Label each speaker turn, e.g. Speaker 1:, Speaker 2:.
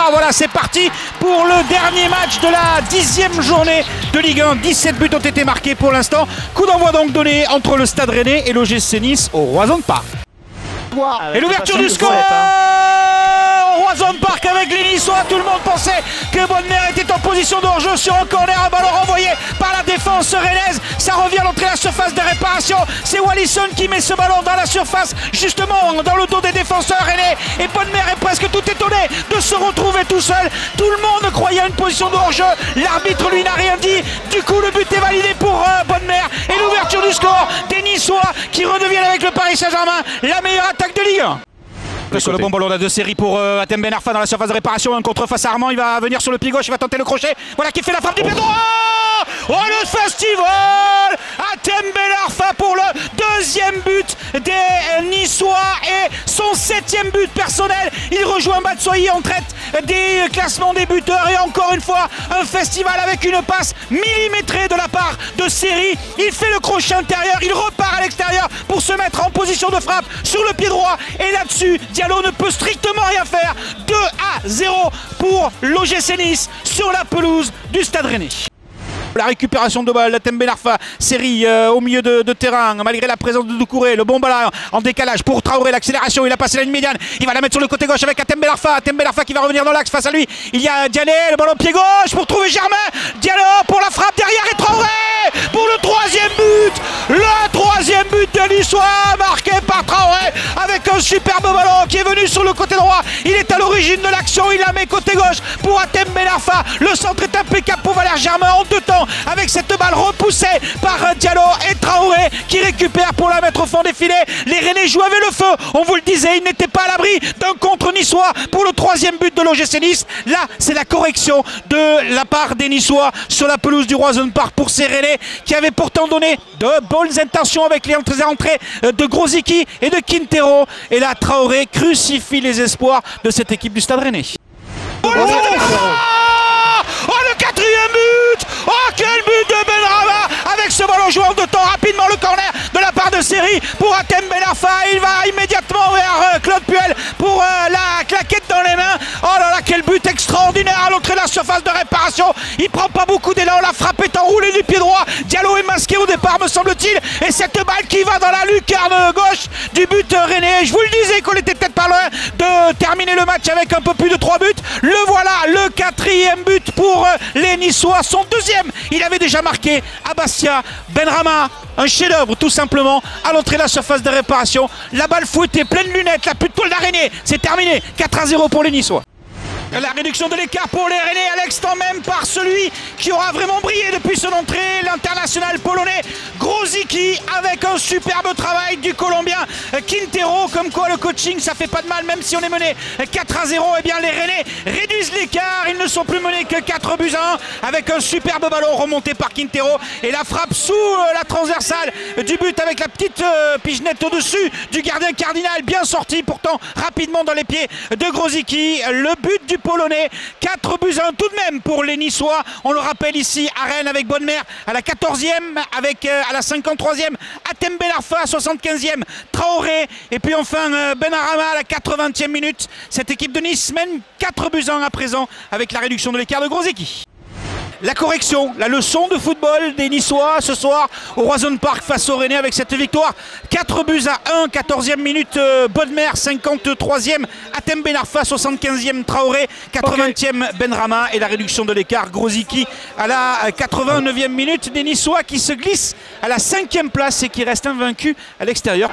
Speaker 1: soir. Voilà, c'est parti pour le dernier match de la 10e journée de Ligue 1. 17 buts ont été marqués pour l'instant. Coup d'envoi donc donné entre le Stade Rennais et l'OGC Nice au Roazhon Park. Et l'ouverture du score au Roazhon Park avec les Niçois. Tout le monde pensait que Bonnemer était en position de hors-jeu sur un corner. Un ballon renvoyé par la défense rennaise. Ça revient à l'entrée de la surface de réparation. C'est Wallison qui met ce ballon dans la surface, justement dans le dos des défenseurs rennais. Et Bonnemer est presque tout étonné de se retrouver tout seul. Tout le monde croyait à une position de hors-jeu. L'arbitre lui n'a rien dit. Du coup, le but est validé pour Bonnemer. Et l'ouverture du score des Niçois qui redeviennent avec le Paris Saint-Germain la meilleure attaque de Ligue 1. Sur le bon ballon de série pour Hatem Ben Arfa dans la surface de réparation, un contre face à Armand, il va venir sur le pied gauche, il va tenter le crochet, voilà qui fait la frappe du pied droit. Oh le festival Hatem Ben Arfa pour le deuxième but des Niçois et son 7e but personnel. Il rejoint Batshuayi en tête des classements des buteurs et encore une fois un festival avec une passe millimétrée de la part de série. Il fait le crochet intérieur, il repart à l'extérieur pour se mettre en position de frappe sur le pied droit et là-dessus Diallo ne peut strictement rien faire. 2-0 pour l'OGC Nice sur la pelouse du Stade Rennais. La récupération de balle d'Hatem Ben Arfa, série au milieu de terrain, malgré la présence de Doucouré, le bon ballon en décalage pour Traoré, l'accélération, il a passé la ligne médiane, il va la mettre sur le côté gauche avec Hatem Ben Arfa qui va revenir dans l'axe face à lui, il y a Diallo, le ballon pied gauche pour trouver Germain, Diallo pour la frappe derrière et Traoré pour le 3e but, le 3e but de Niçois marqué par Traoré avec un superbe ballon qui est venu sur le côté droit, il est à l'origine de l'action, il la met côté gauche pour Hatem Ben Arfa, le centre est impeccable pour Valère Germain en 2 temps avec cette balle repoussée par Diallo et Traoré qui récupère pour la mettre au fond des filets. Les Rennais jouent avec le feu, on vous le disait, ils n'étaient pas à l'abri d'un contre niçois pour le 3e but de l'OGC Nice. Là, c'est la correction de la part des Niçois sur la pelouse du Roazhon Park pour ces Rennais qui avaient pourtant donné de bonnes intentions avec les entrées de Grosicki et de Quintero. Et là, Traoré crucifie les espoirs de cette équipe du Stade Rennais. Oh, le 4e but! Oh, quel but de Benrahma avec ce ballon joué en 2 temps, rapidement le corner de la part de série pour Hatem Ben Arfa. Il va immédiatement vers Claude Puel pour la claquette dans les mains. Oh là là, quel but extraordinaire à l'entrée de la surface de réparation. Il prend pas beaucoup d'élan, la frappe est enroulée du pied droit. Diallo est masqué au départ, me semble-t-il. Et cette balle qui va dans la lucarne gauche du but rennais. Je vous le disais qu'on était peut-être pas loin de terminer le match avec un peu plus de 3 buts. Le voilà, le 4e but pour les Niçois, son 2e. Il avait déjà marqué à Bastia. Benrahma, un chef-d'œuvre tout simplement à l'entrée de la surface de réparation. La balle fouettée, pleine lunette, la pute toile d'araignée. C'est terminé, 4-0 pour les Niçois. La réduction de l'écart pour les Rennais à l'instant même par celui qui aura vraiment brillé depuis son entrée, l'international polonais Grosicki avec un superbe travail du Colombien Quintero. Comme quoi le coaching ça fait pas de mal, même si on est mené 4-0, et bien les Rennais réduisent l'écart, ils ne sont plus menés que 4-1 avec un superbe ballon remonté par Quintero et la frappe sous la transversale du but avec la petite pigenette au-dessus du gardien Cardinal, bien sorti pourtant rapidement dans les pieds de Grosicki. Le but du Polonais, 4-1 tout de même pour les Niçois. On le rappelle ici à Rennes avec Bonnemer à la 14e, avec à la 53e Hatem Ben Arfa à 75e Traoré et puis enfin Benrahma à la 80e minute. Cette équipe de Nice mène 4-1 à présent avec la réduction de l'écart de Grosicki. La correction, la leçon de football des Niçois ce soir au Roazhon Park face aux Rennais avec cette victoire 4-1, 14e minute Bonnemer, 53e Hatem Ben Arfa, 75e Traoré, 80e Benrahma et la réduction de l'écart Grosicki à la 89e minute. Des Niçois qui se glissent à la 5e place et qui restent invaincus à l'extérieur.